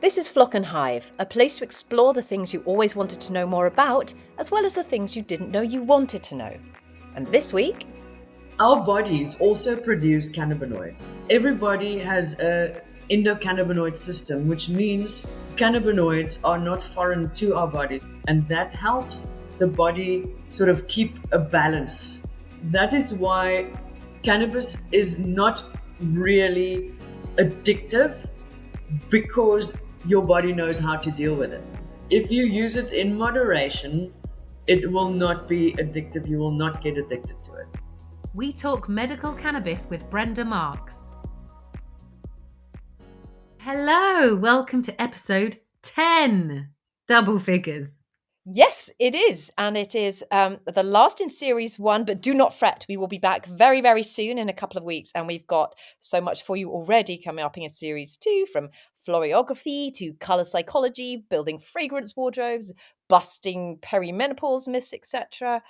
This is Flock and Hive, a place to explore the things you always wanted to know more about, as well as the things you didn't know you wanted to know. And this week, Our bodies also produce cannabinoids. Everybody has a endocannabinoid system, which means cannabinoids are not foreign to our bodies, and that helps the body sort of keep a balance. That is why cannabis is not really addictive, because your body knows how to deal with it. If you use it in moderation, it will not be addictive. You will not get addicted to it. We talk medical cannabis with Brenda Marx. Hello, welcome to episode 10. Double figures. yes, it is. And it is the last in series 1, but do not fret. We will be back very, very soon in a couple of weeks. And we've got so much for you already coming up in series 2, from florography to color psychology, building fragrance wardrobes, busting perimenopause myths, etc.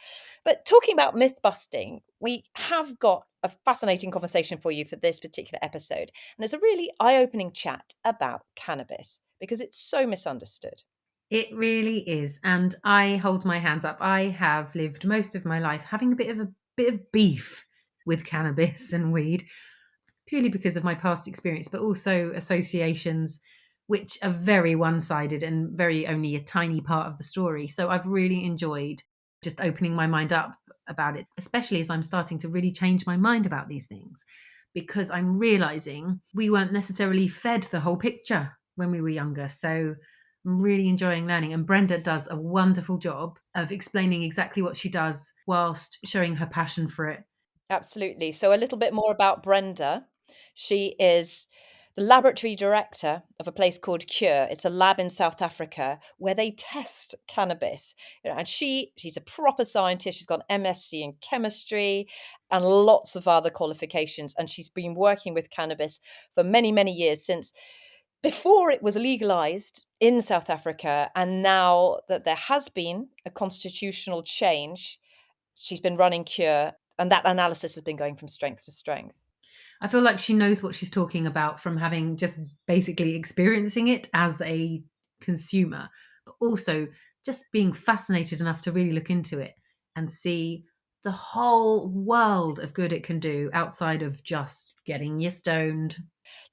But talking about myth busting, we have got a fascinating conversation for you for this particular episode. And it's a really eye-opening chat about cannabis because it's so misunderstood. It really is. And I hold my hands up. I have lived most of my life having a bit of beef with cannabis and weed, purely because of my past experience, but also associations which are very one-sided and very only a tiny part of the story. So I've really enjoyed just opening my mind up about it, especially as I'm starting to really change my mind about these things, because I'm realizing we weren't necessarily fed the whole picture when we were younger. So I'm really enjoying learning. And Brenda does a wonderful job of explaining exactly what she does whilst showing her passion for it. Absolutely. So a little bit more about Brenda. She is the laboratory director of a place called Qure. It's a lab in South Africa where they test cannabis. And she's a proper scientist. She's got an MSc in chemistry and lots of other qualifications. And she's been working with cannabis for many, many years, since before it was legalized in South Africa. And now that there has been a constitutional change, she's been running Qure, and that analysis has been going from strength to strength. I feel like she knows what she's talking about from having just basically experiencing it as a consumer, but also just being fascinated enough to really look into it and see the whole world of good it can do outside of just getting you stoned.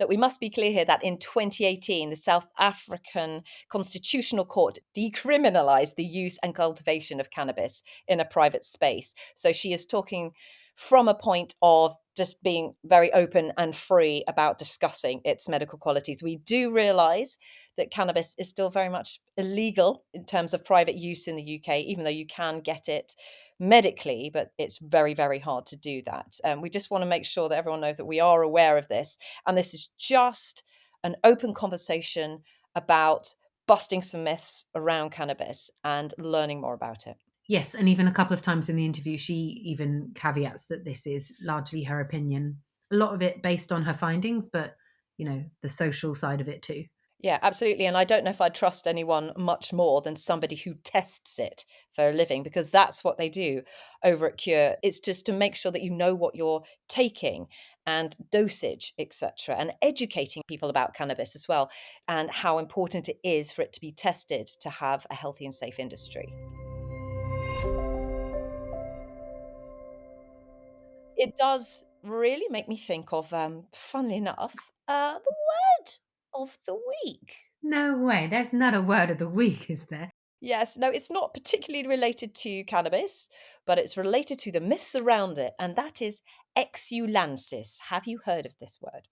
Look, we must be clear here that in 2018, the South African Constitutional Court decriminalized the use and cultivation of cannabis in a private space. So she is talking from a point of just being very open and free about discussing its medical qualities. We do realize that cannabis is still very much illegal in terms of private use in the UK, even though you can get it medically, but it's very, very hard to do that. We just want to make sure that everyone knows that we are aware of this. And this is just an open conversation about busting some myths around cannabis and learning more about it. Yes, and even a couple of times in the interview, she even caveats that this is largely her opinion. A lot of it based on her findings, but the social side of it too. Yeah, absolutely. And I don't know if I'd trust anyone much more than somebody who tests it for a living, because that's what they do over at Qure. It's just to make sure that you know what you're taking and dosage, etc., and educating people about cannabis as well, and how important it is for it to be tested to have a healthy and safe industry. It does really make me think of, funnily enough, the word of the week. No way. There's not a word of the week, is there? Yes, no, it's not particularly related to cannabis, but it's related to the myths around it, and that is exulansis. Have you heard of this word?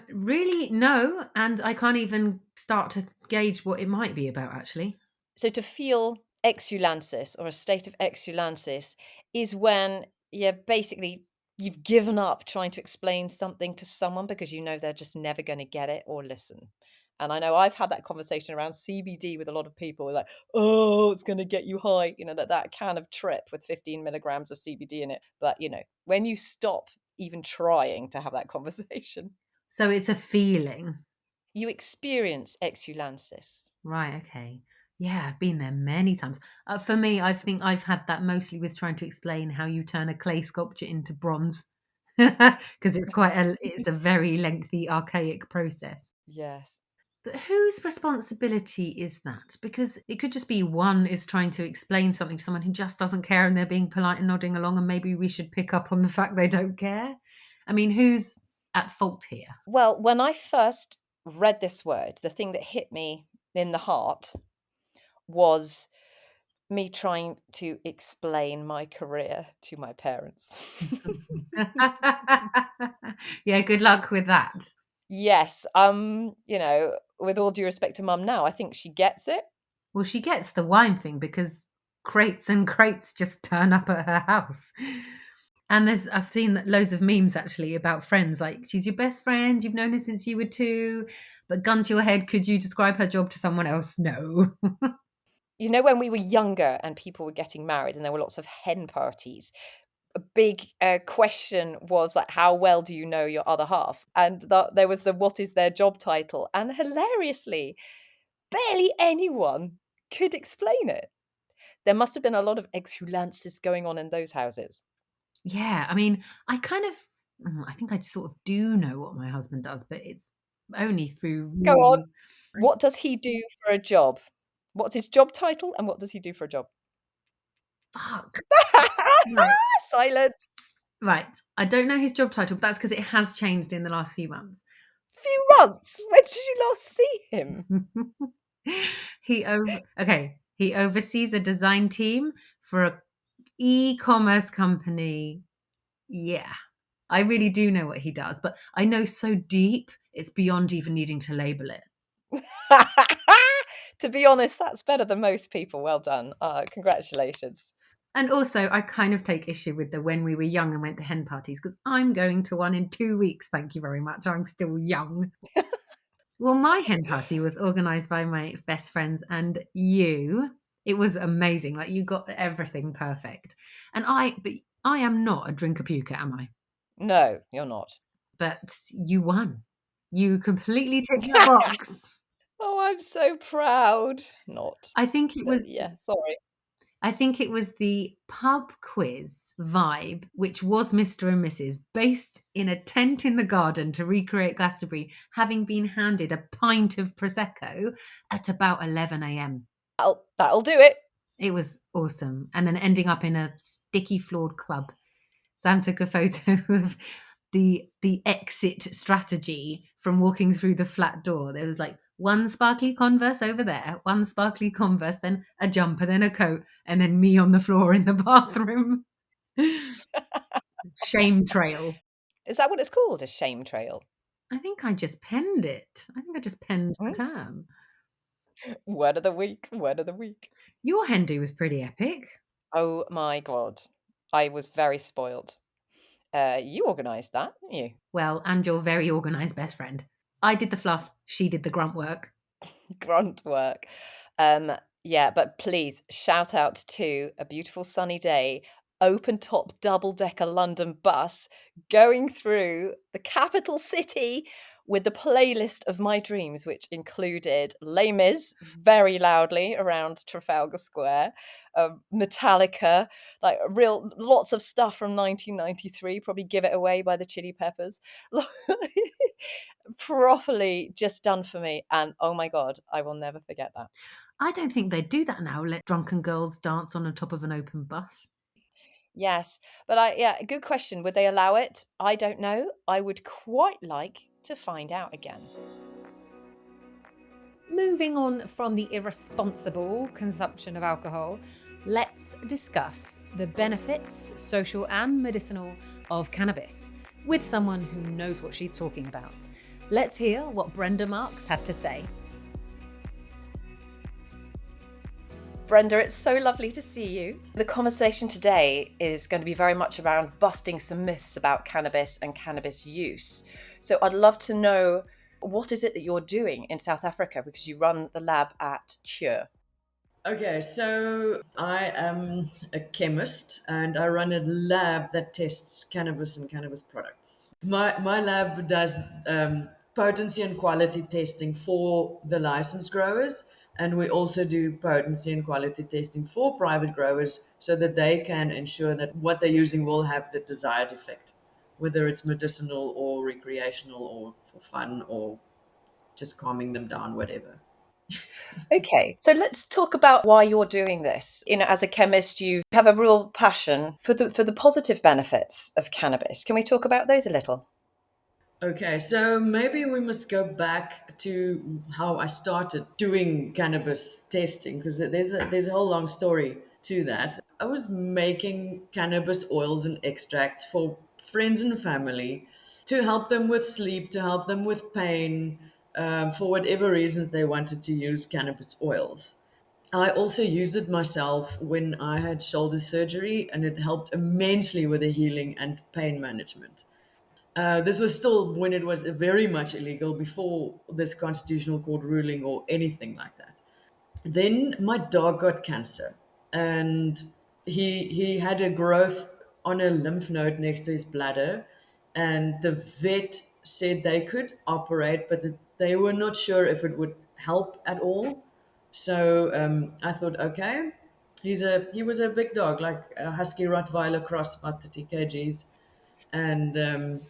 Really, no. And I can't even start to gauge what it might be about, actually. So to feel exulansis, or a state of exulansis, is when you've given up trying to explain something to someone because you know they're just never going to get it or listen. And I know I've had that conversation around CBD with a lot of people, like, oh, it's going to get you high, that can of trip with 15 milligrams of CBD in it. But, when you stop even trying to have that conversation, So it's a feeling. you experience exulansis. Right, okay. Yeah, I've been there many times. For me, I think I've had that mostly with trying to explain how you turn a clay sculpture into bronze. Because it's a very lengthy, archaic process. Yes. But whose responsibility is that? Because it could just be one is trying to explain something to someone who just doesn't care and they're being polite and nodding along, and maybe we should pick up on the fact they don't care. I mean, who's at fault here? Well, when I first read this word, the thing that hit me in the heart was me trying to explain my career to my parents. Yeah, good luck with that. Yes, with all due respect to mum now, I think she gets it. Well, she gets the wine thing because crates and crates just turn up at her house. And I've seen loads of memes actually about friends, like she's your best friend, you've known her since you were 2, but gun to your head, could you describe her job to someone else? No. You know, when we were younger and people were getting married and there were lots of hen parties, a big question was like, how well do you know your other half? And there was the what is their job title? And hilariously, barely anyone could explain it. There must have been a lot of exulances going on in those houses. Yeah, I mean, I think I sort of do know what my husband does, but it's only through Go on. really What does he do for a job? What's his job title and what does he do for a job? fuck. Right. Silence. Right. I don't know his job title, but that's because it has changed in the last few months. Few months. When did you last see him? He oversees a design team for a e-commerce company. Yeah. I really do know what he does, but I know so deep, it's beyond even needing to label it. To be honest, that's better than most people. Well done. Congratulations. And also, I kind of take issue with the when we were young and went to hen parties because I'm going to one in 2 weeks. Thank you very much. I'm still young. Well, my hen party was organised by my best friends and you. It was amazing. Like you got everything perfect. But I am not a drinker puker, am I? No, you're not. But you won. You completely ticked that box. Oh, I'm so proud. Not. I think it But was yeah, sorry. I think it was the pub quiz vibe, which was Mr. and Mrs., based in a tent in the garden to recreate Glastonbury, having been handed a pint of Prosecco at about 11 a.m. That'll do it. It was awesome. And then ending up in a sticky floored club. Sam took a photo of the exit strategy from walking through the flat door. There was like one sparkly Converse over there, one sparkly Converse, then a jumper, then a coat, and then me on the floor in the bathroom. Shame trail. Is that what it's called? A shame trail? I think I just penned it. I think I just penned the Hmm? term. Word of the week. Word of the week. Your hen do was pretty epic. Oh my God. I was very spoiled. You organised that, didn't you? Well, and your very organised best friend. I did the fluff, she did the grunt work. Grunt work. Um, yeah, but please shout out to a beautiful sunny day, open top double decker London bus going through the capital city with the playlist of my dreams, which included Les Mis very loudly around Trafalgar Square, Metallica, like real lots of stuff from 1993, probably Give It Away by the Chili Peppers. Properly just done for me. And oh my God, I will never forget that. I don't think they'd do that now, let drunken girls dance on the top of an open bus. Yes. But yeah, good question. Would they allow it? I don't know. I would quite like to find out again. Moving on from the irresponsible consumption of alcohol, let's discuss the benefits, social and medicinal, of cannabis with someone who knows what she's talking about. Let's hear what Brenda Marx had to say. Brenda, it's so lovely to see you. The conversation today is going to be very much around busting some myths about cannabis and cannabis use. So I'd love to know, what is it that you're doing in South Africa? Because you run the lab at Qure. Okay, so I am a chemist and I run a lab that tests cannabis and cannabis products. My lab does potency and quality testing for the licensed growers, and we also do potency and quality testing for private growers so that they can ensure that what they're using will have the desired effect, whether it's medicinal or recreational or for fun or just calming them down, whatever. Okay, so let's talk about why you're doing this. As a chemist, you have a real passion for the positive benefits of cannabis. Can we talk about those a little? Okay, so maybe we must go back to how I started doing cannabis testing, because there's a whole long story to that. I was making cannabis oils and extracts for friends and family to help them with sleep, to help them with pain, for whatever reasons they wanted to use cannabis oils. I also used it myself when I had shoulder surgery, and it helped immensely with the healing and pain management. This was still when it was very much illegal, before this constitutional court ruling or anything like that. Then my dog got cancer, and he had a growth on a lymph node next to his bladder, and the vet said they could operate, but they were not sure if it would help at all. So I thought, okay, he was a big dog, like a husky Rottweiler cross, about 30 kgs, and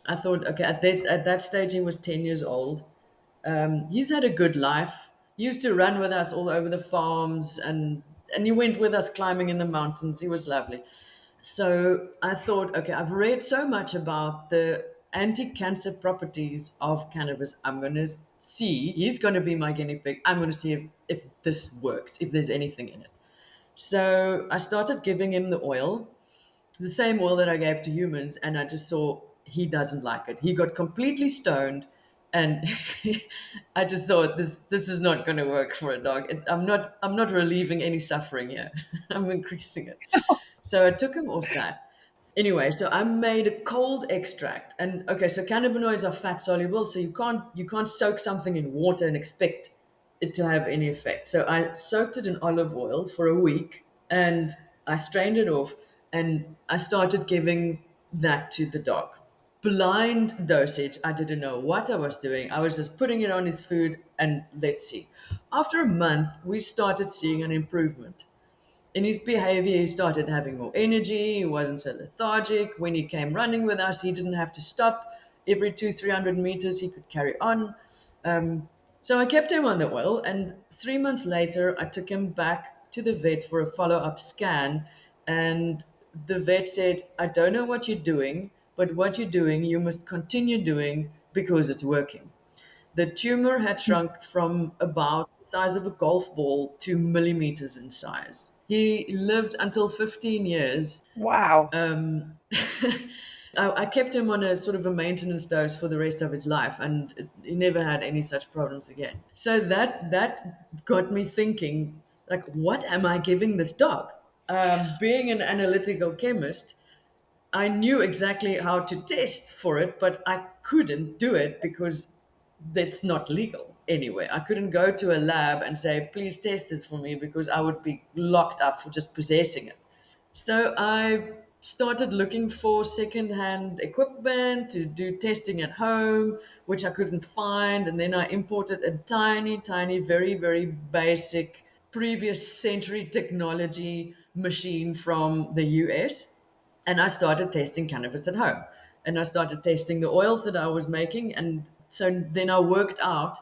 I thought, okay, at that stage he was 10 years old. He's had a good life. He used to run with us all over the farms, and he went with us climbing in the mountains. He was lovely. So I thought, okay, I've read so much about the anti-cancer properties of cannabis. I'm going to see. He's going to be my guinea pig. I'm going to see if this works, if there's anything in it. So I started giving him the oil, the same oil that I gave to humans, and I just saw he doesn't like it. He got completely stoned, and I just thought this is not going to work for a dog. I'm not relieving any suffering here. I'm increasing it. So I took him off that. Anyway, so I made a cold extract, and okay, so cannabinoids are fat soluble, so you can't soak something in water and expect it to have any effect. So I soaked it in olive oil for a week, and I strained it off, and I started giving that to the dog. Blind dosage. I didn't know what I was doing. I was just putting it on his food, and let's see. After a month, we started seeing an improvement in his behavior. He started having more energy. He wasn't so lethargic. When he came running with us, he didn't have to stop. Every 200-300 meters, he could carry on. So I kept him on the oil, and 3 months later, I took him back to the vet for a follow-up scan, and the vet said, I don't know what you're doing, but what you're doing, you must continue doing, because it's working. The tumor had shrunk from about the size of a golf ball to millimeters in size. He lived until 15 years. Wow. Um, I kept him on a sort of a maintenance dose for the rest of his life, and he never had any such problems again. So that got me thinking, like, what am I giving this dog? Being an analytical chemist, I knew exactly how to test for it, but I couldn't do it because that's not legal anyway. I couldn't go to a lab and say, please test it for me, because I would be locked up for just possessing it. So I started looking for secondhand equipment to do testing at home, which I couldn't find. And then I imported a tiny, tiny, very, very basic previous century technology machine from the US, and I started testing cannabis at home. And I started testing the oils that I was making. And so then I worked out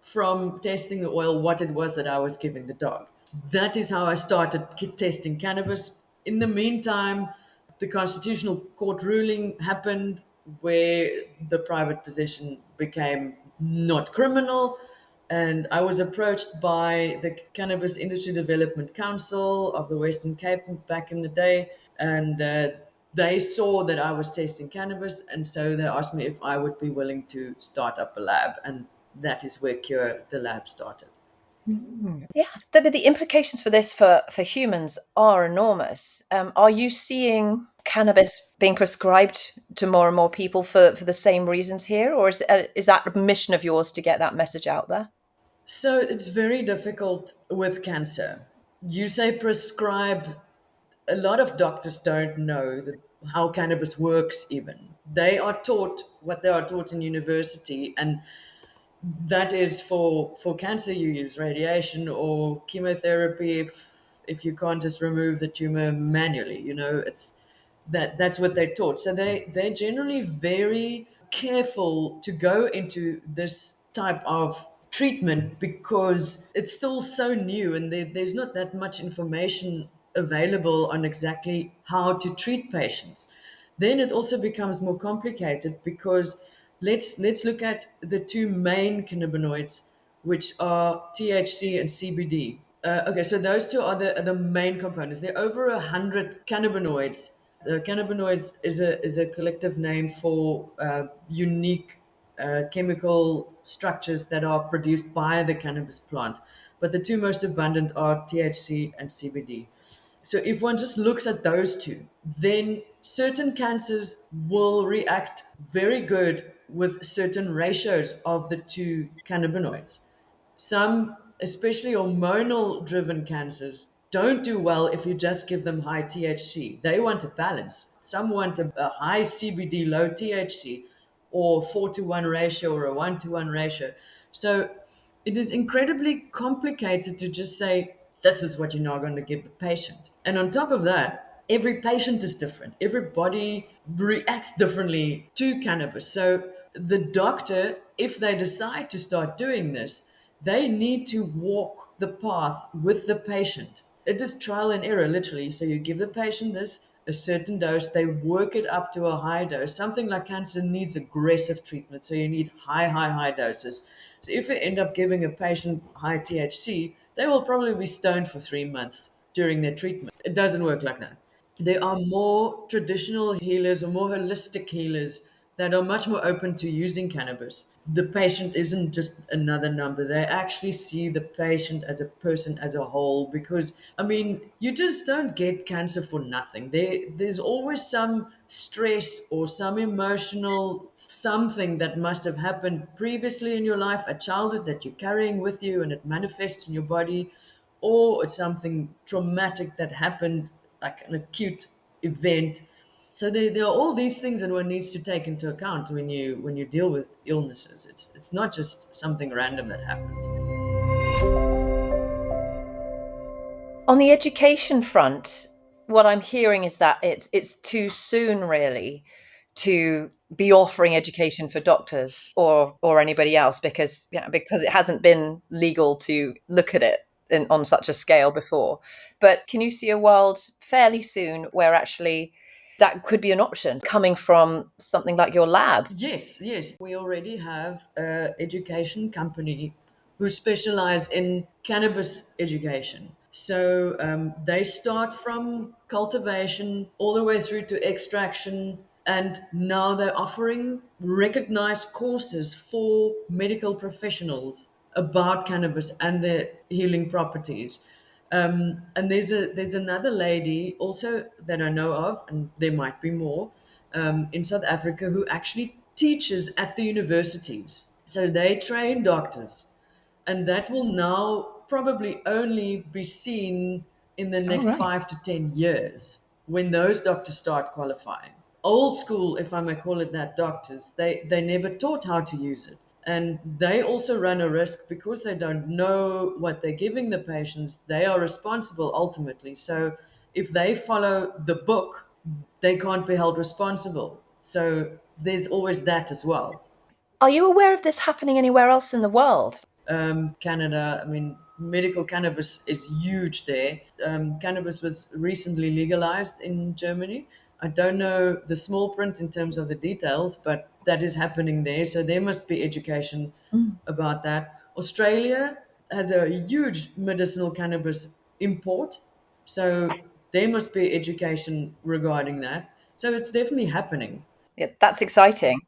from testing the oil what it was that I was giving the dog. That is how I started testing cannabis. In the meantime, the Constitutional Court ruling happened, where the private possession became not criminal. And I was approached by the Cannabis Industry Development Council of the Western Cape back in the day, and they saw that I was testing cannabis, and so they asked me if I would be willing to start up a lab, and that is where Qure, the lab, started. Yeah, the implications for this for humans are enormous. Are you seeing cannabis being prescribed to more and more people for the same reasons here, or is that a mission of yours to get that message out there? So it's very difficult with cancer. You say prescribe, a lot of doctors don't know how cannabis works even. They are taught what they are taught in university, and that is for cancer you use radiation or chemotherapy if you can't just remove the tumor manually. It's that's what they're taught. So they're generally very careful to go into this type of treatment because it's still so new and there's not that much information available on exactly how to treat patients. Then it also becomes more complicated because let's look at the two main cannabinoids, which are THC and CBD. Okay, so those two are the main components. There are over 100 cannabinoids. The cannabinoids is a collective name for unique chemical structures that are produced by the cannabis plant. But the two most abundant are THC and CBD. So if one just looks at those two, then certain cancers will react very good with certain ratios of the two cannabinoids. Some, especially hormonal driven cancers, don't do well if you just give them high THC. They want a balance. Some want a high CBD, low THC, or 4-to-1 ratio or a 1-to-1 ratio. So it is incredibly complicated to just say, this is what you're now going to give the patient. And on top of that, every patient is different. Every body reacts differently to cannabis. So the doctor, if they decide to start doing this, they need to walk the path with the patient. It is trial and error, literally. So you give the patient this, a certain dose, they work it up to a high dose. Something like cancer needs aggressive treatment, so you need high doses. So if you end up giving a patient high THC, they will probably be stoned for 3 months during their treatment. It doesn't work like that. There are more traditional healers or more holistic healers that are much more open to using cannabis. The patient isn't just another number. They actually see the patient as a person as a whole because, I mean, you just don't get cancer for nothing. There's always some stress or some emotional something that must have happened previously in your life, a childhood that you're carrying with you and it manifests in your body, or it's something traumatic that happened, like an acute event. So there are all these things that one needs to take into account when you deal with illnesses. It's not just something random that happens. On the education front, what I'm hearing is that it's too soon, really, to be offering education for doctors or anybody else because because it hasn't been legal to look at it on such a scale before. But can you see a world fairly soon where actually that could be an option coming from something like your lab? Yes. We already have an education company who specialize in cannabis education. So they start from cultivation all the way through to extraction. And now they're offering recognized courses for medical professionals about cannabis and the healing properties. And there's another lady also that I know of, and there might be more in South Africa who actually teaches at the universities. So they train doctors, and that will now probably only be seen in the Oh, next right. 5 to 10 years when those doctors start qualifying. Old school, if I may call it that, doctors, they never taught how to use it. And they also run a risk because they don't know what they're giving the patients. They are responsible ultimately. So if they follow the book, they can't be held responsible. So there's always that as well. Are you aware of this happening anywhere else in the world? Canada, I mean, medical cannabis is huge there. Cannabis was recently legalized in Germany. I don't know the small print in terms of the details, but that is happening there. So there must be education about that. Australia has a huge medicinal cannabis import. So there must be education regarding that. So it's definitely happening. Yeah, that's exciting.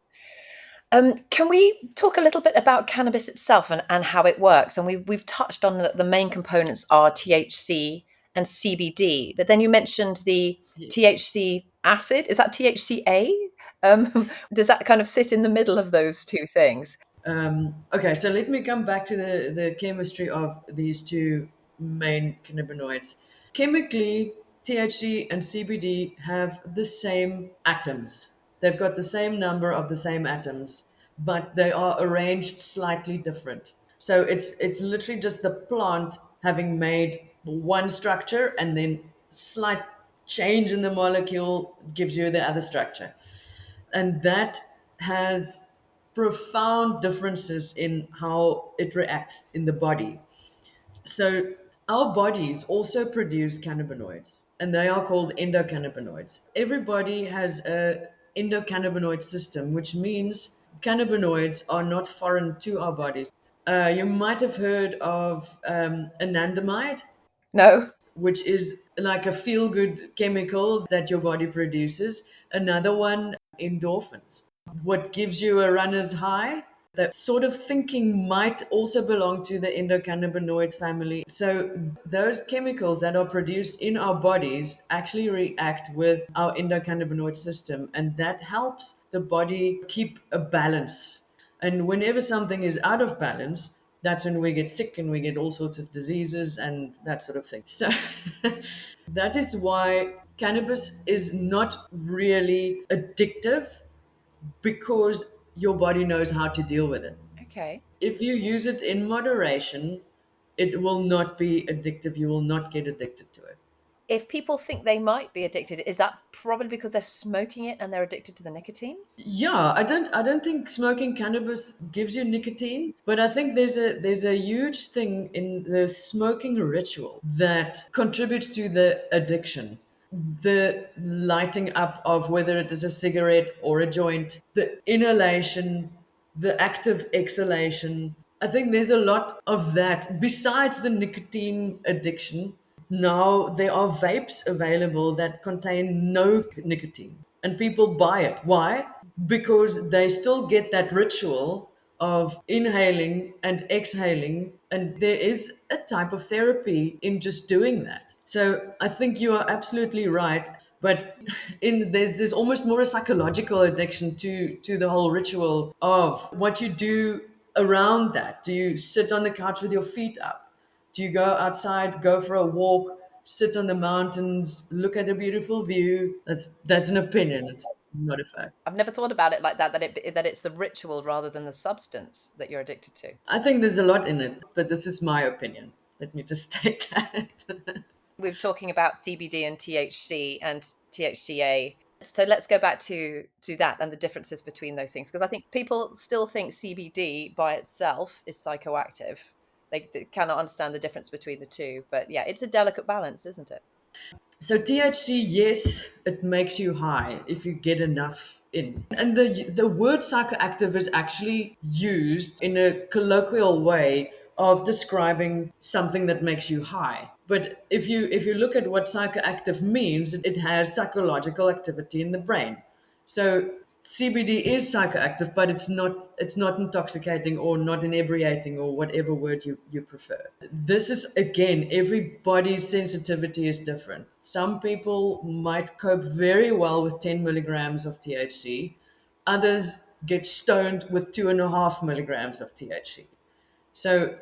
Can we talk a little bit about cannabis itself and how it works? And we've touched on the main components are THC and CBD, but then you mentioned the Yes. THC acid. Is that THCA? Does that kind of sit in the middle of those two things? Okay, so let me come back to the chemistry of these two main cannabinoids. Chemically, THC and CBD have the same atoms. They've got the same number of the same atoms, but they are arranged slightly different. So it's literally just the plant having made one structure and then slight change in the molecule gives you the other structure. And that has profound differences in how it reacts in the body. So, our bodies also produce cannabinoids, and they are called endocannabinoids. Everybody has a endocannabinoid system, which means cannabinoids are not foreign to our bodies. You might have heard of anandamide, No. which is like a feel good chemical that your body produces. Another one, endorphins, what gives you a runner's high. That sort of thinking might also belong to the endocannabinoid family. So, those chemicals that are produced in our bodies actually react with our endocannabinoid system, and that helps the body keep a balance. And whenever something is out of balance, that's when we get sick and we get all sorts of diseases and that sort of thing. So that is why cannabis is not really addictive, because your body knows how to deal with it. Okay. If you use it in moderation, it will not be addictive. You will not get addicted to it. If people think they might be addicted, is that probably because they're smoking it and they're addicted to the nicotine? Yeah, I don't think smoking cannabis gives you nicotine, but I think there's a huge thing in the smoking ritual that contributes to the addiction. The lighting up of whether it is a cigarette or a joint, the inhalation, the active exhalation. I think there's a lot of that besides the nicotine addiction. Now there are vapes available that contain no nicotine, and people buy it. Why? Because they still get that ritual of inhaling and exhaling, and there is a type of therapy in just doing that. So I think you are absolutely right, but there's almost more a psychological addiction to the whole ritual of what you do around that. Do you sit on the couch with your feet up? Do you go outside, go for a walk, sit on the mountains, look at a beautiful view? That's an opinion. It's not a fact. I've never thought about it like that, that it's the ritual rather than the substance that you're addicted to. I think there's a lot in it, but this is my opinion. Let me just take that. We were talking about CBD and THC and THCA. So let's go back to that and the differences between those things, because I think people still think CBD by itself is psychoactive. They cannot understand the difference between the two. But yeah, it's a delicate balance, isn't it? So THC, yes, it makes you high if you get enough in. And the word psychoactive is actually used in a colloquial way of describing something that makes you high. But if you look at what psychoactive means, it has psychological activity in the brain. So CBD is psychoactive, but it's not intoxicating or not inebriating or whatever word you prefer. This is again, everybody's sensitivity is different. Some people might cope very well with 10 milligrams of THC. Others get stoned with 2.5 milligrams of THC. So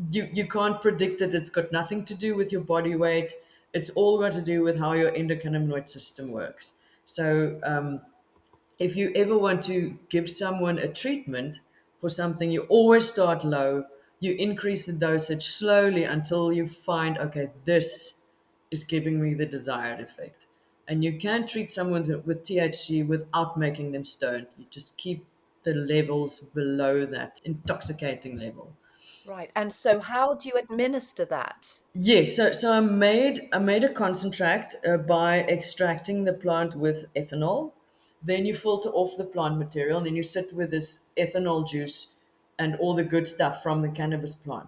you can't predict it. It's got nothing to do with your body weight. It's all got to do with how your endocannabinoid system works. So if you ever want to give someone a treatment for something, you always start low. You increase the dosage slowly until you find, okay, this is giving me the desired effect. And you can treat someone with THC without making them stoned. You just keep the levels below that intoxicating level. Right. And so how do you administer that? Yes, so I made a concentrate by extracting the plant with ethanol. Then you filter off the plant material, and then you sit with this ethanol juice and all the good stuff from the cannabis plant,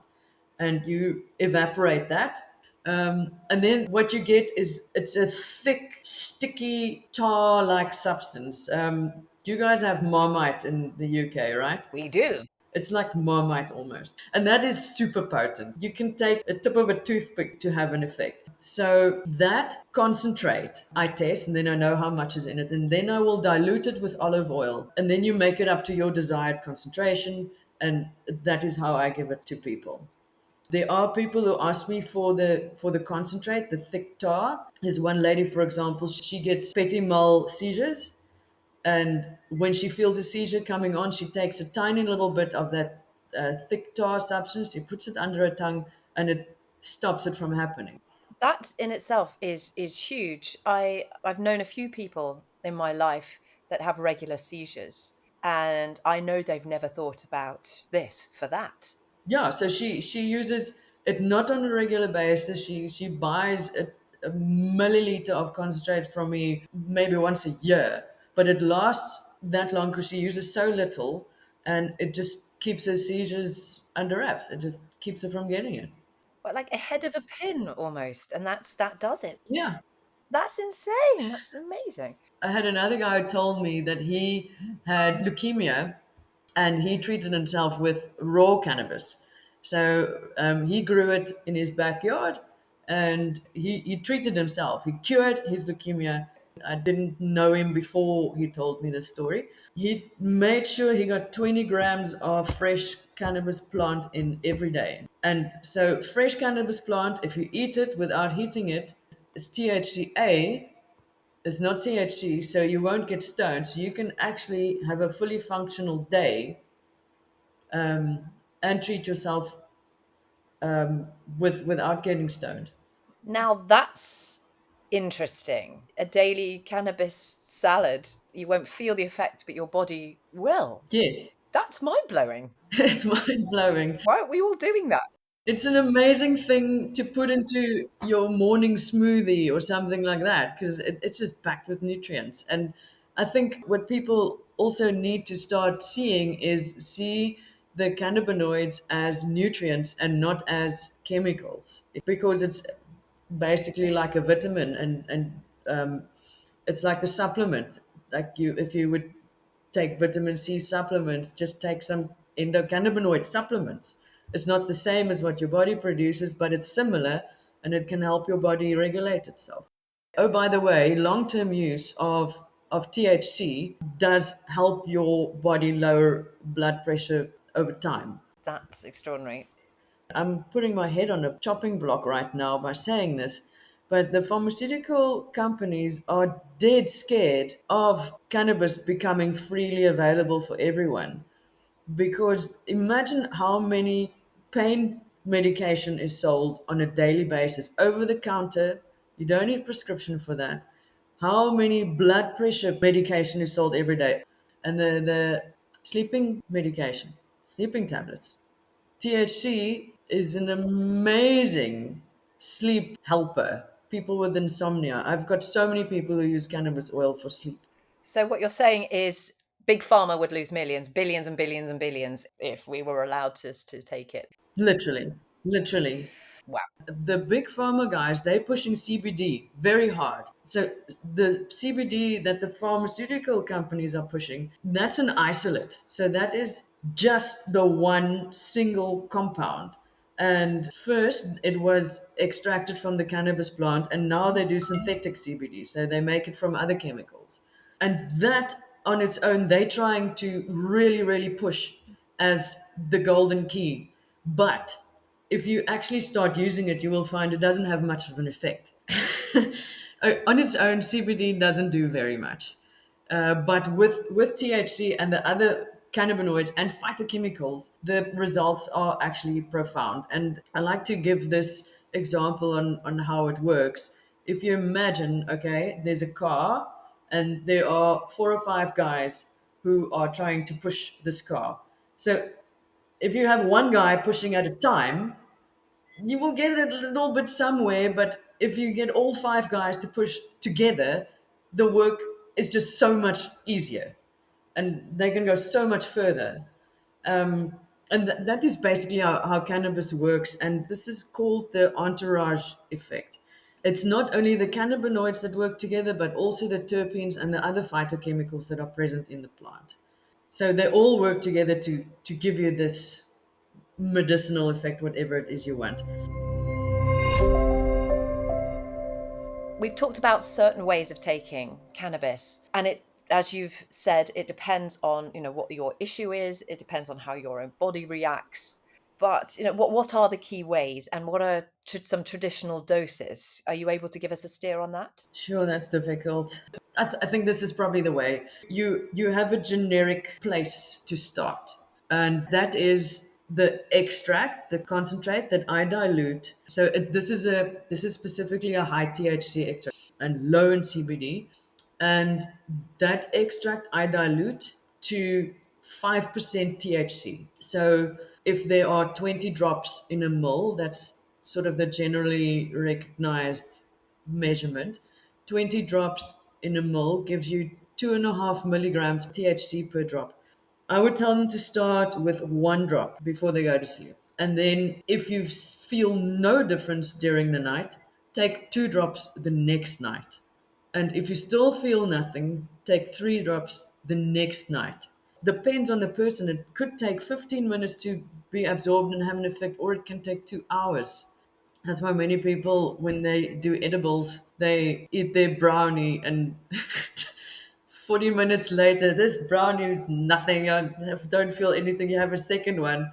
and you evaporate that. And then what you get is it's a thick, sticky tar-like substance. You guys have Marmite in the UK, right? We do. It's like Marmite almost. And that is super potent. You can take a tip of a toothpick to have an effect. So that concentrate I test, and then I know how much is in it. And then I will dilute it with olive oil. And then you make it up to your desired concentration. And that is how I give it to people. There are people who ask me for the concentrate, the thick tar. There's one lady, for example, she gets petit mal seizures, and when she feels a seizure coming on, she takes a tiny little bit of that thick tar substance, she puts it under her tongue, and it stops it from happening. That in itself is huge. I've known a few people in my life that have regular seizures. And I know they've never thought about this for that. Yeah, so she uses it not on a regular basis. She buys a milliliter of concentrate from me maybe once a year, but it lasts that long because she uses so little, and it just keeps her seizures under wraps. It just keeps her from getting it. But like ahead of a pin almost, and that does it. Yeah. That's insane. That's amazing. I had another guy who told me that he had leukemia and he treated himself with raw cannabis. So he grew it in his backyard and he treated himself. He cured his leukemia. I didn't know him before he told me this story. He made sure he got 20 grams of fresh cannabis plant in every day. And so, fresh cannabis plant, if you eat it without heating it, is THCA. It's not THC, so you won't get stoned. So you can actually have a fully functional day and treat yourself without getting stoned. Now that's interesting. A daily cannabis salad, you won't feel the effect, but your body will. Yes, That's mind blowing. it's mind blowing. Why aren't we all doing that? It's an amazing thing to put into your morning smoothie or something like that because it's just packed with nutrients. And I think what people also need to start seeing is see the cannabinoids as nutrients and not as chemicals because it's basically like a vitamin and it's like a supplement. Like you, if you would take vitamin C supplements, just take some endocannabinoid supplements. It's not the same as what your body produces, but it's similar and it can help your body regulate itself. Oh, by the way, long term use of THC does help your body lower blood pressure over time. That's extraordinary. I'm putting my head on a chopping block right now by saying this, but the pharmaceutical companies are dead scared of cannabis becoming freely available for everyone. Because imagine how many pain medication is sold on a daily basis over the counter. You don't need prescription for that. How many blood pressure medication is sold every day? And the sleeping medication, sleeping tablets. THC is an amazing sleep helper. People with insomnia. I've got so many people who use cannabis oil for sleep. So what you're saying is big pharma would lose millions, billions and billions and billions if we were allowed to take it. Literally, literally. Wow. The big pharma guys, they're pushing CBD very hard. So the CBD that the pharmaceutical companies are pushing, that's an isolate. So that is just the one single compound. And first it was extracted from the cannabis plant, and now they do synthetic CBD. So they make it from other chemicals. And that on its own, they're trying to really push as the golden key. But if you actually start using it, you will find it doesn't have much of an effect. On its own, CBD doesn't do very much. But with THC and the other cannabinoids and phytochemicals, the results are actually profound. And I like to give this example on how it works. If you imagine, okay, there's a car and there are 4 or 5 guys who are trying to push this car. So if you have one guy pushing at a time, you will get it a little bit somewhere, but if you get all 5 guys to push together, the work is just so much easier and they can go so much further. And that is basically how cannabis works. And this is called the entourage effect. It's not only the cannabinoids that work together, but also the terpenes and the other phytochemicals that are present in the plant. So they all work together to give you this medicinal effect, whatever it is you want. We've talked about certain ways of taking cannabis, and it, as you've said, it depends on, what your issue is. It depends on how your own body reacts. But, what are the key ways, and what are some traditional doses? Are you able to give us a steer on that? Sure, that's difficult. I think this is probably the way. You have a generic place to start, and that is the extract, the concentrate that I dilute. So this is specifically a high THC extract and low in CBD, and that extract I dilute to 5% THC. So if there are 20 drops in a mil, that's sort of the generally recognized measurement. 20 drops in a mil gives you 2.5 milligrams THC per drop. I would tell them to start with 1 drop before they go to sleep. And then if you feel no difference during the night, take 2 drops the next night. And if you still feel nothing, take 3 drops the next night. Depends on the person. It could take 15 minutes to be absorbed and have an effect, or it can take 2 hours. That's why many people, when they do edibles, they eat their brownie and 40 minutes later, this brownie is nothing. I don't feel anything. You have a second one.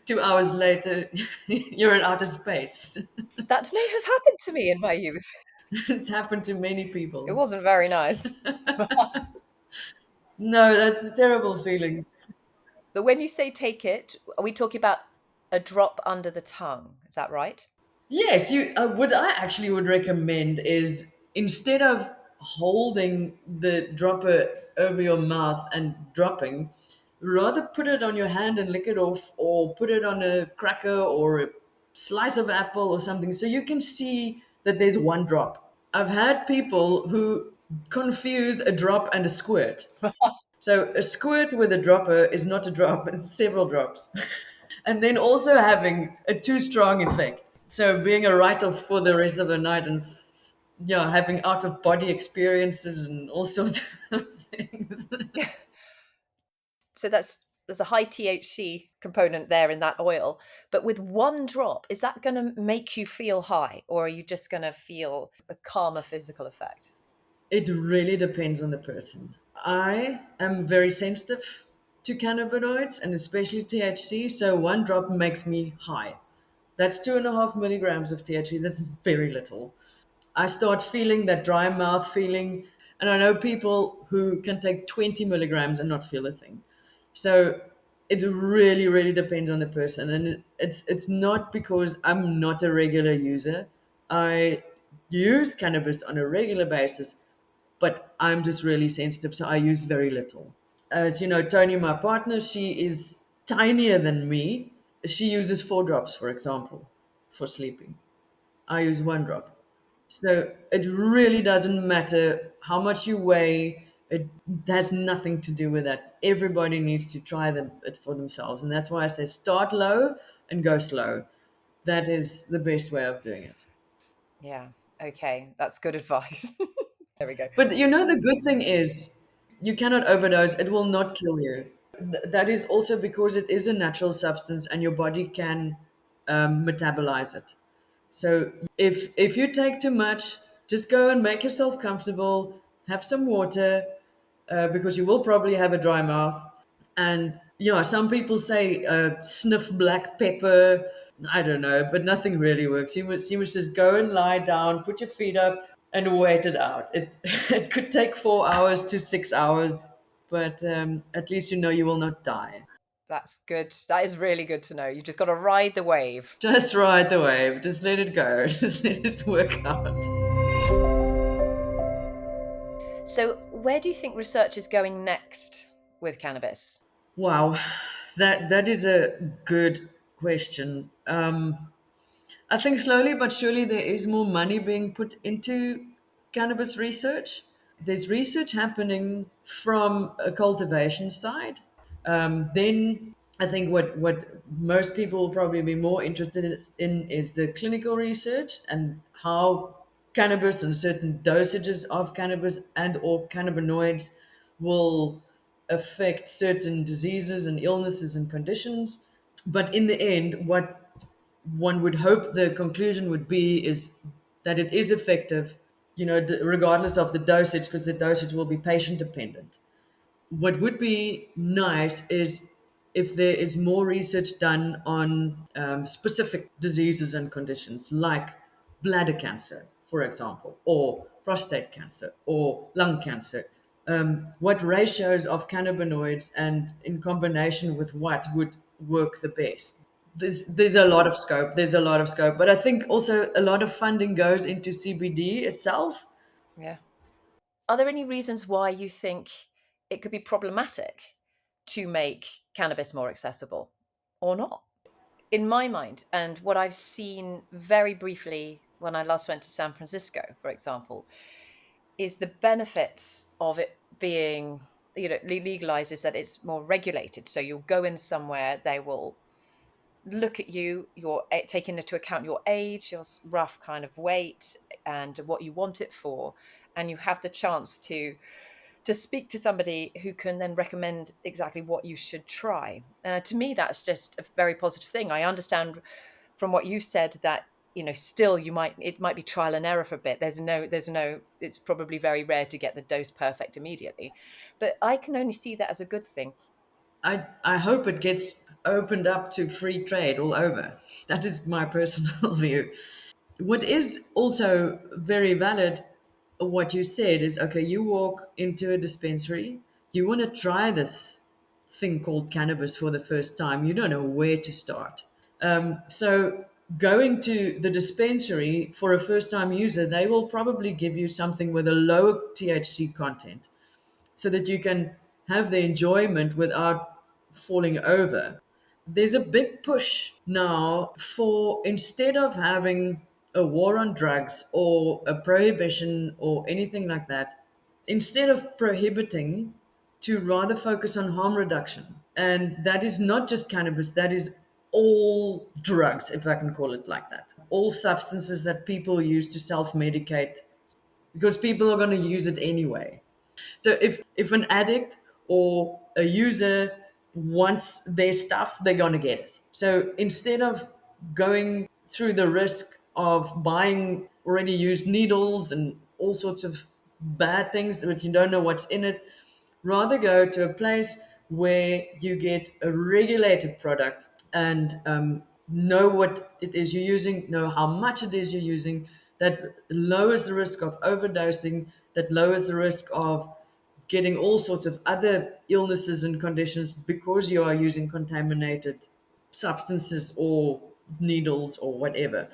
2 hours later, you're in outer space. That may have happened to me in my youth. It's happened to many It people. wasn't very nice. No, that's a terrible feeling. But when you say take it, are we talking about a drop under the tongue? Is that right? Yes, you. What I actually would recommend is instead of holding the dropper over your mouth and dropping, rather put it on your hand and lick it off, or put it on a cracker or a slice of apple or something, so you can see that there's 1 drop. I've had people who confuse a drop and a squirt. So a squirt with a dropper is not a drop; it's several drops. And then also having a too strong effect. So being a write-off for the rest of the night and yeah, having out of body experiences and all sorts of things. So there's a high THC component there in that oil. But with 1 drop, is that going to make you feel high, or are you just going to feel a calmer physical effect? It really depends on the person. I am very sensitive to cannabinoids and especially THC, so 1 drop makes me high. That's 2.5 milligrams of THC. That's very little. I start feeling that dry mouth feeling. And I know people who can take 20 milligrams and not feel a thing. So it really, really depends on the person. And it's not because I'm not a regular user. I use cannabis on a regular basis, but I'm just really sensitive. So I use very little. As you know, Tony, my partner, she is tinier than me. She uses 4 drops, for example, for sleeping. I use 1 drop. So it really doesn't matter how much you weigh. It has nothing to do with that. Everybody needs to try it for themselves. And that's why I say start low and go slow. That is the best way of doing it. Yeah. Okay. That's good advice. There we go. But you know, the good thing is you cannot overdose, it will not kill you. That is also because it is a natural substance and your body can metabolize it. So if you take too much, just go and make yourself comfortable, have some water, because you will probably have a dry mouth. And yeah, some people say sniff black pepper. I don't know, but nothing really works. You must just go and lie down, put your feet up, and wait it out. It it could take 4 hours to 6 hours, but at least you know you will not die. That's good. That is really good to know. You've just got to ride the wave. Just ride the wave. Just let it go. Just let it work out. So, where do you think research is going next with cannabis? Wow, that is a good question. I think slowly but surely there is more money being put into cannabis research. There's research happening from a cultivation side. Then I think what most people will probably be more interested in is the clinical research and how cannabis and certain dosages of cannabis and or cannabinoids will affect certain diseases and illnesses and conditions. But in the end, what one would hope the conclusion would be is that it is effective, regardless of the dosage, because the dosage will be patient dependent. What would be nice is if there is more research done on specific diseases and conditions like bladder cancer, for example, or prostate cancer or lung cancer. What ratios of cannabinoids and in combination with what would work the best? There's a lot of scope. There's a lot of scope, but I think also a lot of funding goes into CBD itself. Yeah. Are there any reasons why you think it could be problematic to make cannabis more accessible or not. In my mind, and what I've seen very briefly when I last went to San Francisco, for example, is the benefits of it being, legalized is that it's more regulated. So you'll go in somewhere, they will look at you, you're taking into account your age, your rough kind of weight, and what you want it for, and you have the chance to speak to somebody who can then recommend exactly what you should try. To me, that's just a very positive thing. I understand from what you said that, still it might be trial and error for a bit. It's probably very rare to get the dose perfect immediately, but I can only see that as a good thing. I hope it gets opened up to free trade all over. That is my personal view. What is also very valid, what you said is okay, you walk into a dispensary, you want to try this thing called cannabis for the first time, you don't know where to start. So, going to the dispensary for a first time user, they will probably give you something with a lower THC content so that you can have the enjoyment without falling over. There's a big push now for, instead of having a war on drugs or a prohibition or anything like that, instead of prohibiting, to rather focus on harm reduction. And that is not just cannabis, that is all drugs, if I can call it like that. All substances that people use to self medicate because people are going to use it anyway. So if an addict or a user wants their stuff, they're going to get it. So instead of going through the risk of buying already used needles and all sorts of bad things that you don't know what's in it, rather go to a place where you get a regulated product and know what it is you're using, know how much it is you're using. That lowers the risk of overdosing, that lowers the risk of getting all sorts of other illnesses and conditions because you are using contaminated substances or needles or whatever.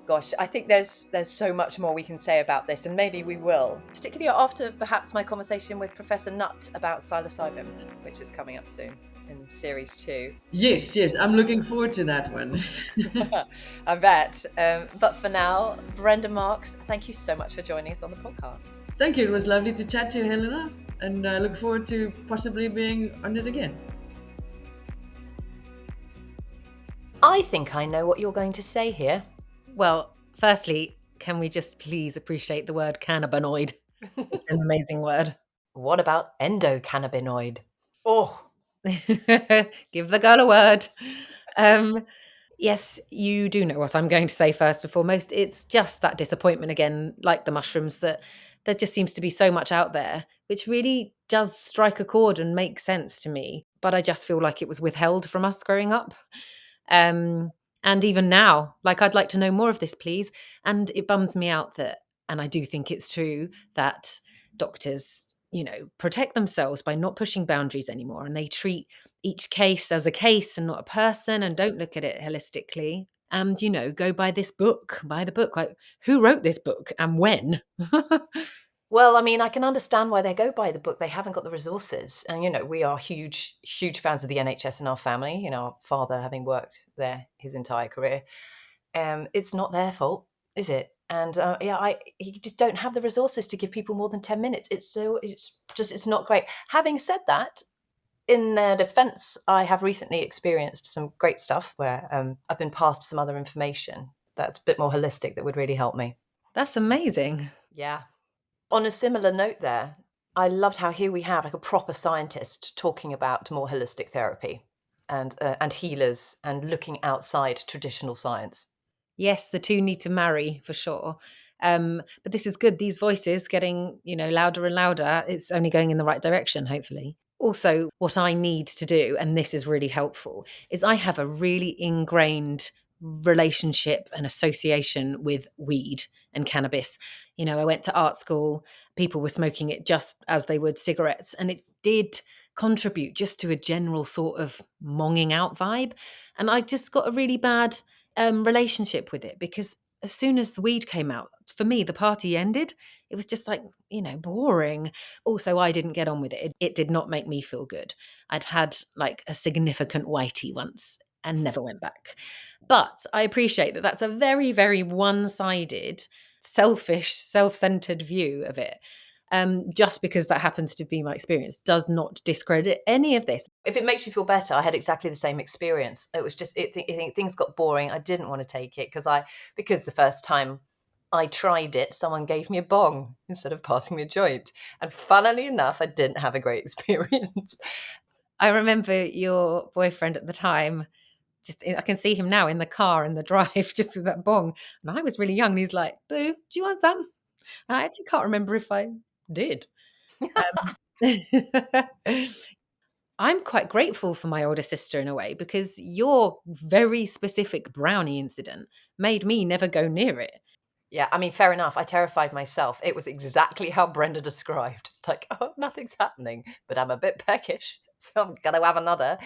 Gosh, I think there's so much more we can say about this, and maybe we will, particularly after perhaps my conversation with Professor Nutt about psilocybin, which is coming up soon in series 2. Yes, yes, I'm looking forward to that one. I bet. But for now, Brenda Marx, thank you so much for joining us on the podcast. Thank you. It was lovely to chat to you, Helena, and I look forward to possibly being on it again. I think I know what you're going to say here. Well, firstly, can we just please appreciate the word cannabinoid? It's an amazing word. What about endocannabinoid? Oh, Give the girl a word. Yes, you do know what I'm going to say first and foremost. It's just that disappointment again, like the mushrooms, that there just seems to be so much out there, which really does strike a chord and make sense to me. But I just feel like it was withheld from us growing up. And even now, like, I'd like to know more of this, please. And it bums me out that, and I do think it's true, that doctors, protect themselves by not pushing boundaries anymore. And they treat each case as a case and not a person and don't look at it holistically. And, go by this book, by the book. Like, who wrote this book and when? well, I mean, I can understand why they go by the book. They haven't got the resources. And, we are huge, huge fans of the NHS in our family, our father having worked there his entire career. It's not their fault, is it? And you just don't have the resources to give people more than 10 minutes. It's not great. Having said that, in their defense, I have recently experienced some great stuff where I've been passed some other information that's a bit more holistic that would really help me. That's amazing. Yeah. On a similar note there, I loved how here we have like a proper scientist talking about more holistic therapy and healers and looking outside traditional science. Yes, the two need to marry for sure. But this is good. These voices getting, louder and louder. It's only going in the right direction, hopefully. Also, what I need to do, and this is really helpful, is I have a really ingrained relationship and association with weed and cannabis. I went to art school, people were smoking it just as they would cigarettes, and it did contribute just to a general sort of monging out vibe. And I just got a really bad relationship with it because as soon as the weed came out, for me, the party ended. It was just like, boring. Also, I didn't get on with it. It did not make me feel good. I'd had like a significant whitey once and never went back. But I appreciate that that's a very, very one sided, selfish, self centered view of it. Just because that happens to be my experience does not discredit any of this. If it makes you feel better, I had exactly the same experience. It was just things got boring. I didn't want to take it because the first time I tried it, someone gave me a bong instead of passing me a joint. And funnily enough, I didn't have a great experience. I remember your boyfriend at the time. I can see him now in the car in the drive, just with that bong. And I was really young, and he's like, "Boo, do you want some?" And I actually can't remember if I did. I'm quite grateful for my older sister in a way, because your very specific brownie incident made me never go near it. Yeah, I mean, fair enough. I terrified myself. It was exactly how Brenda described. It's like, oh, nothing's happening, but I'm a bit peckish, so I'm going to have another.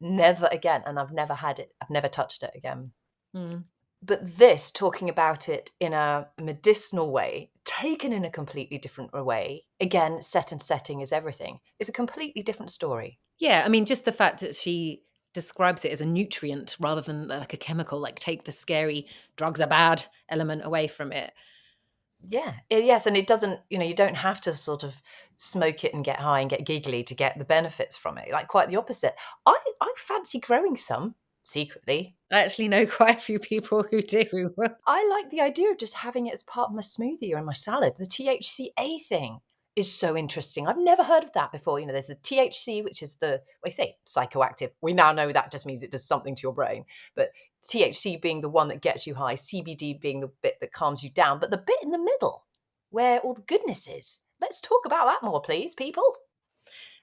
Never again. And I've never had it. I've never touched it again. Mm. But this, talking about it in a medicinal way, taken in a completely different way, again, set and setting is everything, is a completely different story. Yeah, I mean, just the fact that she describes it as a nutrient rather than like a chemical, like take the scary drugs are bad element away from it. Yeah. Yes. And it doesn't, you don't have to sort of smoke it and get high and get giggly to get the benefits from it. Like quite the opposite. I fancy growing some secretly. I actually know quite a few people who do. I like the idea of just having it as part of my smoothie or in my salad. The THCA thing is so interesting. I've never heard of that before. There's the THC, which is psychoactive. We now know that just means it does something to your brain. But THC being the one that gets you high, CBD being the bit that calms you down, but the bit in the middle where all the goodness is. Let's talk about that more, please, people.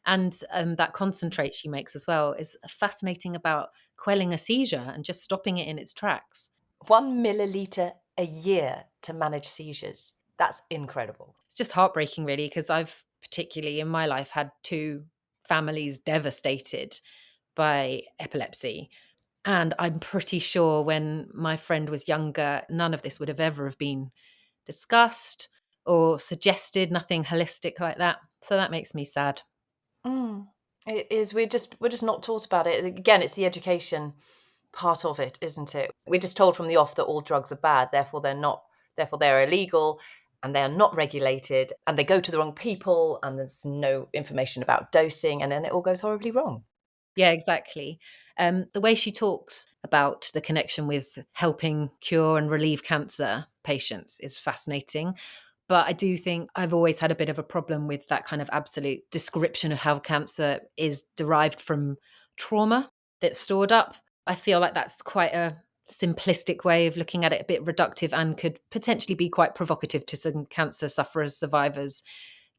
And that concentrate she makes as well is fascinating about quelling a seizure and just stopping it in its tracks. 1 milliliter a year to manage seizures. That's incredible. It's just heartbreaking, really, because I've particularly in my life had 2 families devastated by epilepsy. And I'm pretty sure when my friend was younger, none of this would have ever have been discussed or suggested, nothing holistic like that. So that makes me sad. It is. We're just not taught about it. Again, it's the education part of it, isn't it? We're just told from the off that all drugs are bad, therefore they're not, therefore they're illegal, and they are not regulated, and they go to the wrong people, and there's no information about dosing, and then it all goes horribly wrong. Yeah, exactly. The way she talks about the connection with helping cure and relieve cancer patients is fascinating. But I do think I've always had a bit of a problem with that kind of absolute description of how cancer is derived from trauma that's stored up. I feel like that's quite a simplistic way of looking at it, a bit reductive, and could potentially be quite provocative to some cancer sufferers, survivors,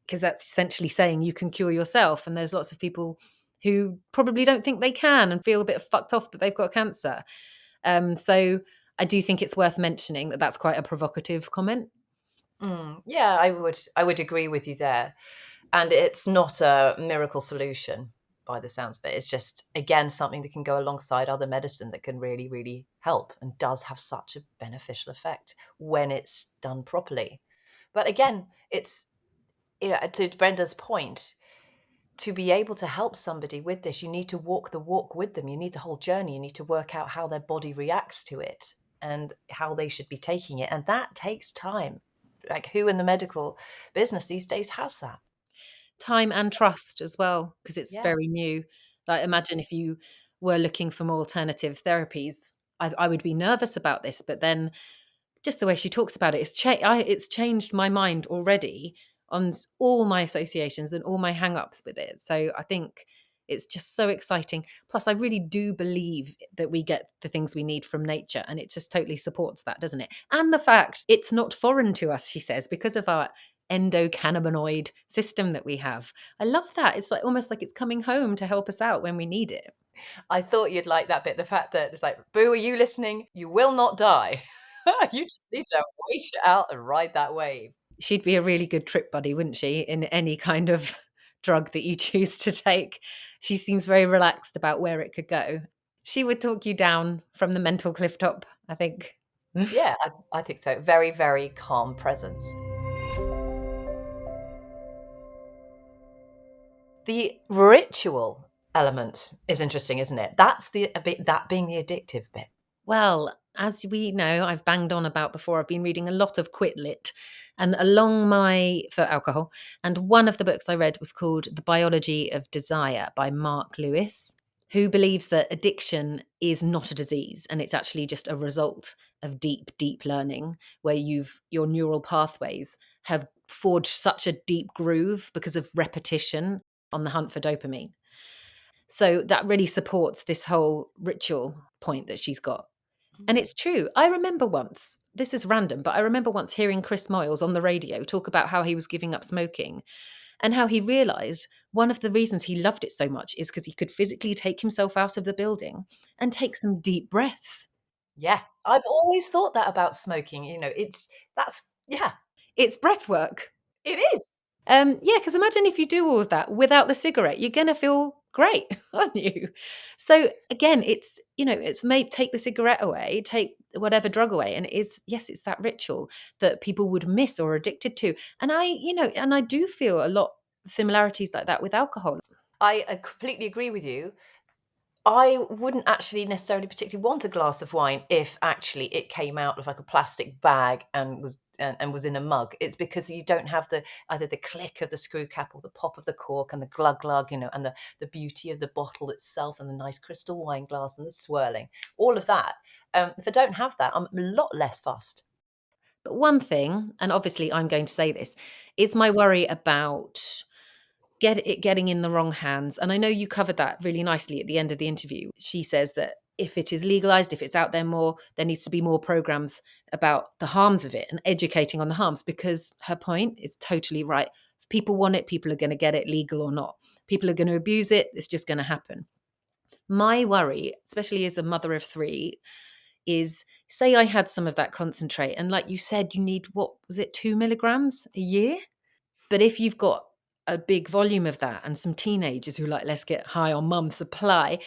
because that's essentially saying you can cure yourself. And there's lots of people who probably don't think they can and feel a bit fucked off that they've got cancer. So I do think it's worth mentioning that that's quite a provocative comment. Yeah, I would agree with you there. And it's not a miracle solution by the sounds of it. It's just, again, something that can go alongside other medicine that can really, really help and does have such a beneficial effect when it's done properly. But again, it's, to Brenda's point, to be able to help somebody with this, you need to walk the walk with them. You need the whole journey. You need to work out how their body reacts to it and how they should be taking it. And that takes time. Like, who in the medical business these days has that? Time and trust as well, because it's Yeah. very new. Like, imagine if you were looking for more alternative therapies. I would be nervous about this, but then just the way she talks about it, it's changed my mind already on all my associations and all my hang-ups with it. So I think it's just so exciting. Plus, I really do believe that we get the things we need from nature, and it just totally supports that, doesn't it? And the fact it's not foreign to us, she says, because of our endocannabinoid system that we have. I love that. It's like almost like it's coming home to help us out when we need it. I thought you'd like that bit, the fact that it's like, Boo, are you listening? You will not die. You just need to wait it out and ride that wave. She'd be a really good trip buddy, wouldn't she, in any kind of drug that you choose to take. She seems very relaxed about where it could go. She would talk you down from the mental cliff top, I think. Yeah, I think so. Very, very calm presence. The ritual element is interesting, isn't it? That's a bit, that being the addictive bit. Well, as we know, I've banged on about before, I've been reading a lot of Quit Lit and for alcohol. And one of the books I read was called The Biology of Desire by Mark Lewis, who believes that addiction is not a disease and it's actually just a result of deep, deep learning where your neural pathways have forged such a deep groove because of repetition on the hunt for dopamine. So that really supports this whole ritual point that she's got. And it's true. I remember once, this is random, but I remember once hearing Chris Moyles on the radio talk about how he was giving up smoking and how he realized one of the reasons he loved it so much is because he could physically take himself out of the building and take some deep breaths. Yeah, I've always thought that about smoking. Yeah, It's breath work. it is. Yeah, because imagine if you do all of that without the cigarette, you're gonna feel great, aren't you? So again, it's made take the cigarette away, take whatever drug away, and yes, it's that ritual that people would miss or are addicted to. And I do feel a lot of similarities like that with alcohol. I completely agree with you. I wouldn't actually necessarily particularly want a glass of wine if actually it came out of like a plastic bag and was in a mug. It's because you don't have either the click of the screw cap or the pop of the cork and the glug glug, and the beauty of the bottle itself and the nice crystal wine glass and the swirling, all of that. If I don't have that, I'm a lot less fussed. But one thing, and obviously I'm going to say this, is my worry about getting in the wrong hands. And I know you covered that really nicely at the end of the interview. She says that if it is legalized, if it's out there more, there needs to be more programs about the harms of it and educating on the harms, because her point is totally right. If people want it, people are going to get it, legal or not. People are going to abuse it. It's just going to happen. My worry, especially as a mother of three, is say I had some of that concentrate. And like you said, you need, what was it, 2 milligrams a year? But if you've got a big volume of that and some teenagers who like, let's get high on mum's supply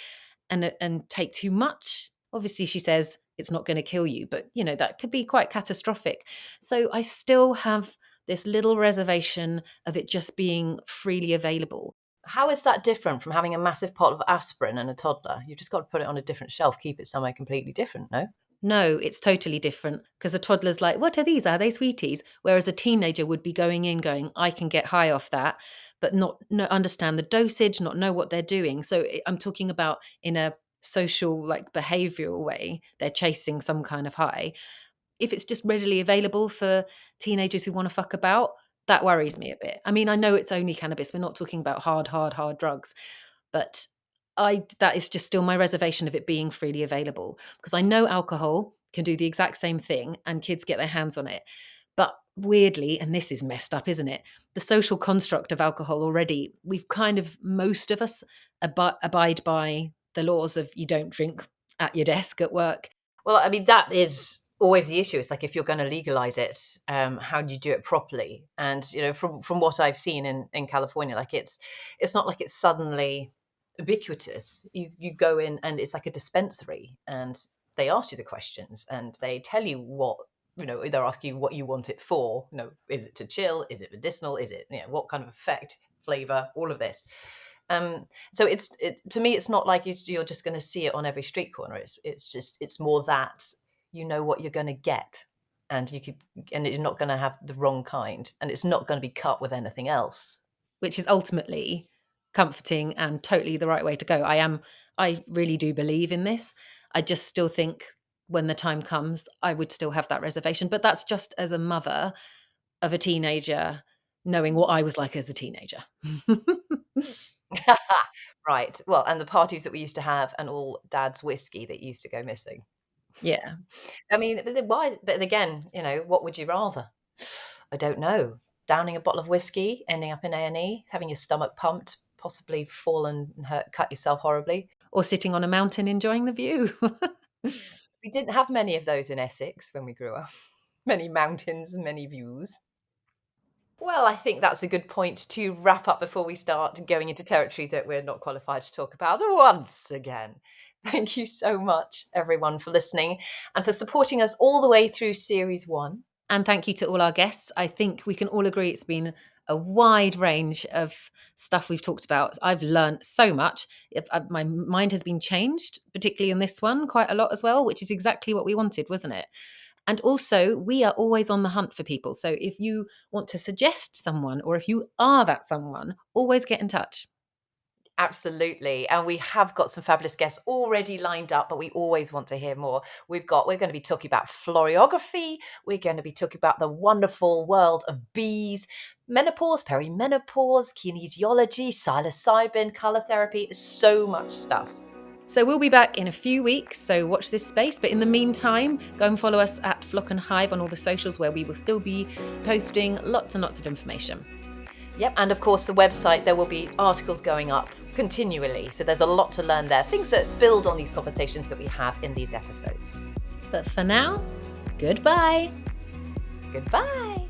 and take too much, obviously she says it's not going to kill you, but that could be quite catastrophic. So I still have this little reservation of it just being freely available. How is that different from having a massive pot of aspirin and a toddler? You've just got to put it on a different shelf, keep it somewhere completely different, no? No, it's totally different because a toddler's like, what are these? Are they sweeties? Whereas a teenager would be going, I can get high off that, but not understand the dosage, not know what they're doing. So I'm talking about in a social, like behavioral way, they're chasing some kind of high. If it's just readily available for teenagers who want to fuck about, that worries me a bit. I mean, I know it's only cannabis. We're not talking about hard drugs, but that is just still my reservation of it being freely available, because I know alcohol can do the exact same thing and kids get their hands on it. But weirdly, and this is messed up, isn't it? The social construct of alcohol already, most of us abide by the laws of you don't drink at your desk at work. Well, I mean, that is always the issue. It's like if you're going to legalize it, how do you do it properly? And from what I've seen in California, like it's not like it's suddenly ubiquitous. You go in and it's like a dispensary, and they ask you the questions, and they tell you what they're asking you what you want it for. Is it to chill? Is it medicinal? Is it what kind of effect, flavor, all of this. So to me, it's not like you're just going to see it on every street corner. It's more that you know what you're going to get, and you're not going to have the wrong kind, and it's not going to be cut with anything else. Which is ultimately comforting and totally the right way to go. I really do believe in this. I just still think when the time comes, I would still have that reservation. But that's just as a mother of a teenager, knowing what I was like as a teenager. Right. Well, and the parties that we used to have, and all dad's whiskey that used to go missing. Yeah. I mean, why? But again, what would you rather? I don't know. Downing a bottle of whiskey, ending up in A&E, having your stomach pumped, possibly fallen and cut yourself horribly. Or sitting on a mountain enjoying the view. We didn't have many of those in Essex when we grew up. Many mountains and many views. Well, I think that's a good point to wrap up before we start going into territory that we're not qualified to talk about once again. Thank you so much, everyone, for listening and for supporting us all the way through series 1. And thank you to all our guests. I think we can all agree it's been a wide range of stuff we've talked about. I've learned so much. My mind has been changed, particularly in this one, quite a lot as well, which is exactly what we wanted, wasn't it? And also, we are always on the hunt for people. So if you want to suggest someone, or if you are that someone, always get in touch. Absolutely. And we have got some fabulous guests already lined up, but we always want to hear more. We're going to be talking about florography. We're going to be talking about the wonderful world of bees, menopause, perimenopause, kinesiology, psilocybin, color therapy, so much stuff. So we'll be back in a few weeks, so watch this space. But in the meantime, go and follow us at Flock and Hive on all the socials, where we will still be posting lots and lots of information. Yep, and of course the website, there will be articles going up continually. So there's a lot to learn there, things that build on these conversations that we have in these episodes. But for now, goodbye. Goodbye.